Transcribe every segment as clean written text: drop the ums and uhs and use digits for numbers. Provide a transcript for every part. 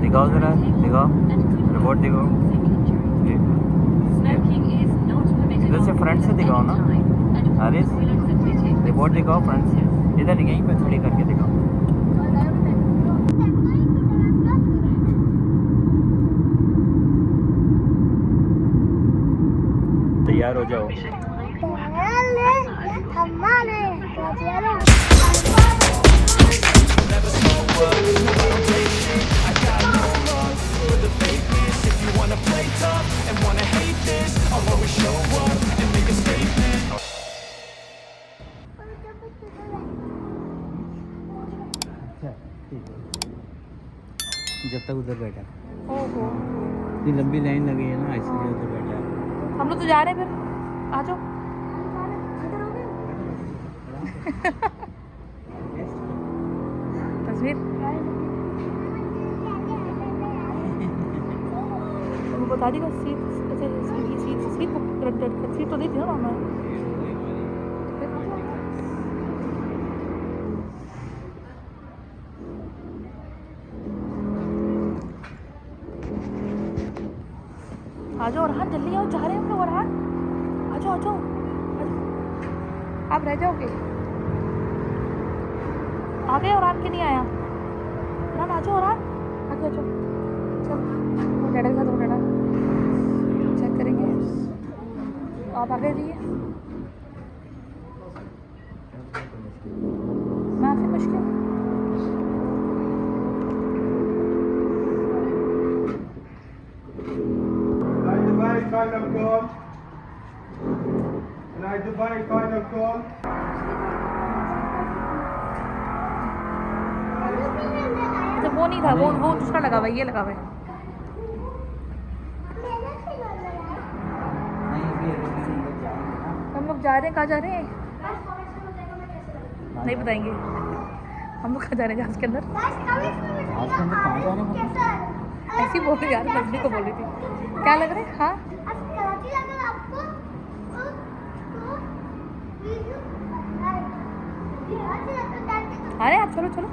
दिखाओ ज़रा, दिखाओ रिपोर्ट दिखाओ। इधर से फ्रंट से दिखाओ ना हारिस, रिपोर्ट दिखाओ फ्रंट से, इधर यहीं पे खड़ी करके दिखाओ। तैयार हो जाओ। जब तक उधर बैठा, ओहो इतनी लंबी लाइन लगी है ना, इसलिए उधर बैठा है। हम लोग तो जा रहे हैं, फिर आ जाओ। तस्वीर तुमको बता दी बस, सीट तो नहीं थी ना मामा। आ जाओ अरहान, जल्दी आओ, जा रहे हैं हम लोग। अरहान आ जाओ, आ जाओ, आप रह जाओगे। आ गए अरहान के नहीं आया। अरहान आ जाओ, अरहान आगे आ जाओ। चल डैडा के साथ, डैडा चेक करेंगे। आप आगे रहिए, माफ़ी मुश्किल। Final call. Like Dubai final call. तो वो नहीं था, वो दूसरा लगा हुआ है, ये लगा हुआ है। हम लोग जा रहे हैं, कहाँ जा रहे हैं नहीं बताएंगे। हम लोग कहाँ जा रहे हैं, जहाज के अंदर। ऐसे ही बोल रही यार, मछली को बोल रही थी। क्या लग रहा है? हाँ अरे आप चलो चलो।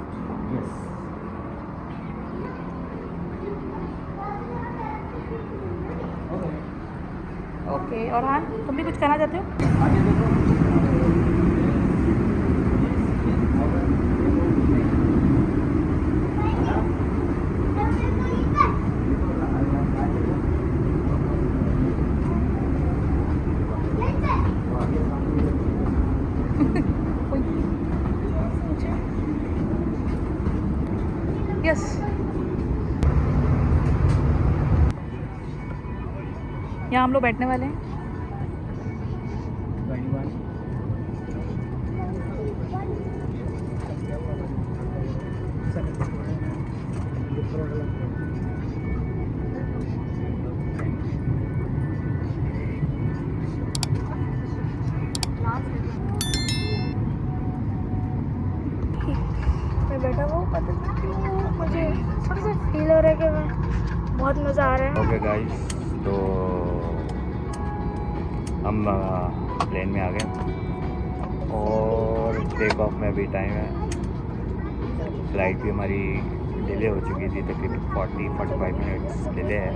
ओके, और हाँ तुम भी कुछ कहना चाहते हो? यस यहाँ हम लोग बैठने वाले हैं। मैं बैठा हुआ हूँ, पता नहीं क्यों मुझे थोड़ा सा फील हो रहा है कि मैं बहुत मज़ा आ रहा है। ओके गाइस, तो हम प्लेन में आ गए और टेक ऑफ में अभी टाइम है। फ्लाइट भी हमारी डिले हो चुकी थी, तकरीबन 40-45 मिनट्स डिले है।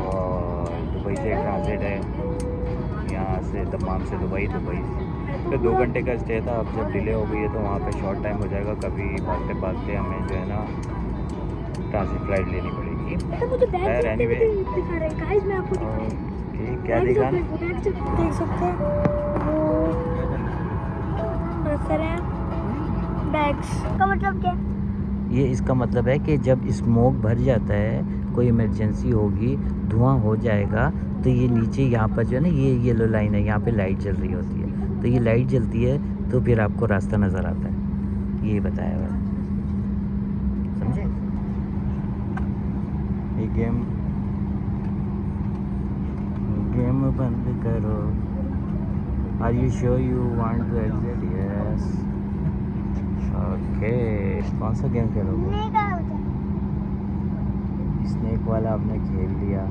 और दुबई से ट्रांजिट है, यहाँ से दमाम से दुबई तो 2 घंटे का स्टे था। अब जब डिले हो गई है तो वहाँ पे शॉर्ट टाइम हो जाएगा। कभी भागते भागते हमें जो है ना ट्रांजिट फ्लाइट लेनी पड़ेगी। खैर एनीवे, क्या दिखा देख सकते हैं वो बैग्स का मतलब क्या? ये इसका मतलब है कि जब स्मोक भर जाता है, कोई इमरजेंसी होगी, धुआं हो जाएगा, तो ये नीचे यहाँ पर जो है ना, ये येलो लाइन है, यहाँ पे लाइट जल रही होती है। तो ये लाइट जलती है तो फिर आपको रास्ता नज़र आता है। ये बताया हुआ है, समझे? ये गेम बंद करो। Are you sure you want to exit? Yes. Okay, कौन सा गेम खेलोगे? स्नेक वाला आपने खेल लिया।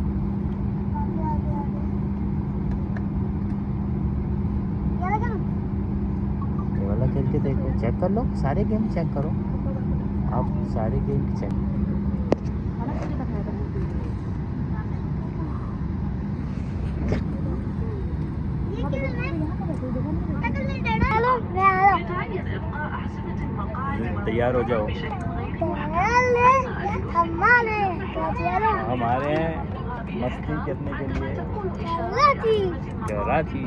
ये वाला खेल के देखो, चेक कर लो, सारे गेम चेक करो आप, सारे गेम चेक। तैयार हो जाओ. हमारे मस्ती करने के लिए कराची.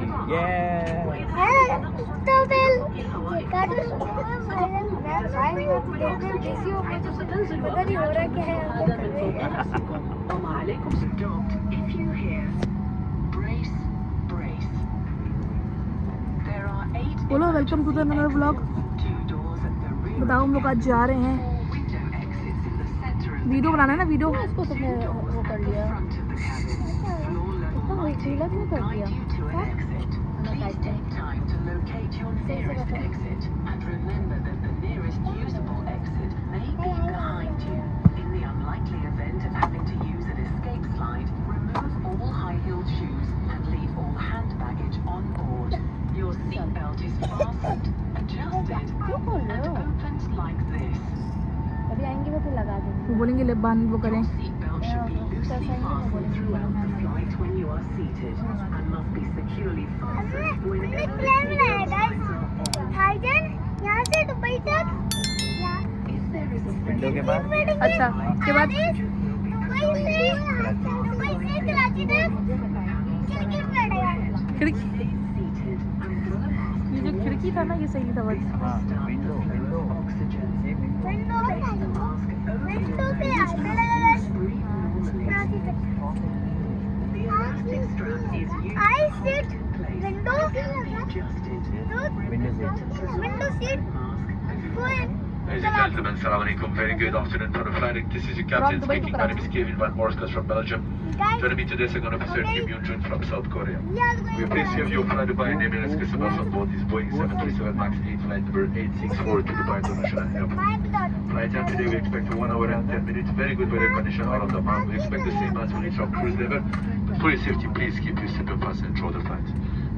बोलो welcome to the another vlog. बताओ हम लोग आज जा रहे हैं. वीडियो बनाना है ना वीडियो. इसको तुमने वो कर लिया. इसको वही चीला क्यों कर दिया? अभी आएंगे तो लगा देंगे. वो बोलेंगे ले बांध वो करें. यहाँ से दुबई तक. विंडो के बाद. अच्छा के बाद दुबई से कराची तक खिड़की. ये जो खिड़की था ना ये सही था बस. हाँ विंडो विंडो. विंडो पे I sit window seat. Ladies and gentlemen, Assalamu alaikum. Very good afternoon for the flight. This is your captain speaking. My name is Kevin Van Morskas from Belgium. Joining me today is second officer Kim Yoon-jun from South Korea. We are pleased to have you fly Dubai and Emirates customers on board this Boeing 737 MAX 8 flight number 864 to Dubai International Airport. Flight time today we expect 1 hour and 10 minutes. Very good weather condition all of the month. We expect the same as we reach our cruise level. For your safety, please keep your seatbelt fastened throughout the flight.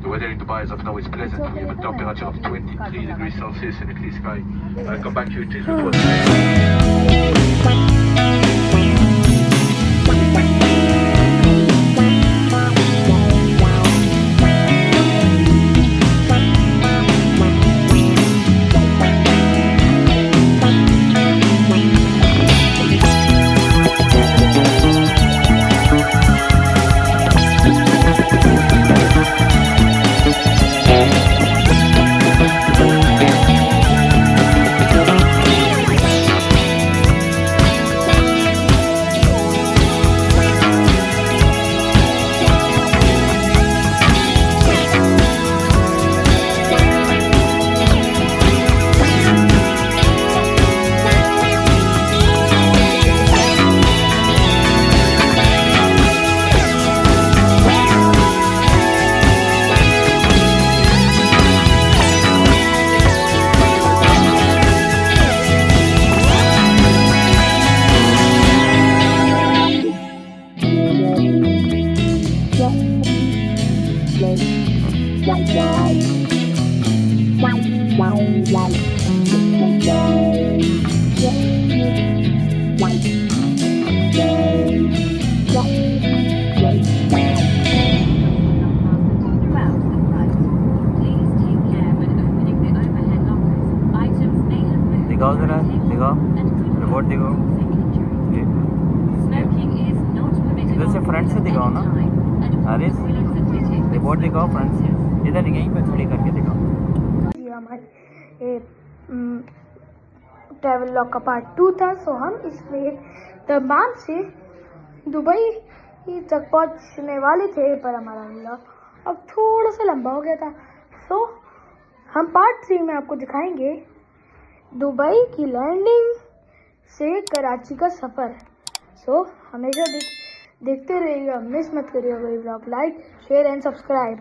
The weather in Dubai as of now is pleasant. We have a temperature of 23 degrees Celsius in a clear sky. I'll come back to you in 3 minutes. दिखाओ जरा, दिखाओ report दिखाओ. इधर से front से दिखाओ ना. अरे रिपोर्ट दिखाओ फ्रंट से. इधर यहीं पे खड़ी करके दिखाओ. हमारे ट्रैवल लॉग का पार्ट 2 था. सो हम इसमें तमाम से दुबई तक पहुंचने वाले थे पर हमारा व्लॉग अब थोड़ा सा लंबा हो गया था. सो हम पार्ट 3 में आपको दिखाएंगे दुबई की लैंडिंग से कराची का सफ़र. सो हमेशा देखते रहिएगा, मिस मत करिएगा ये vlog. Like share and subscribe.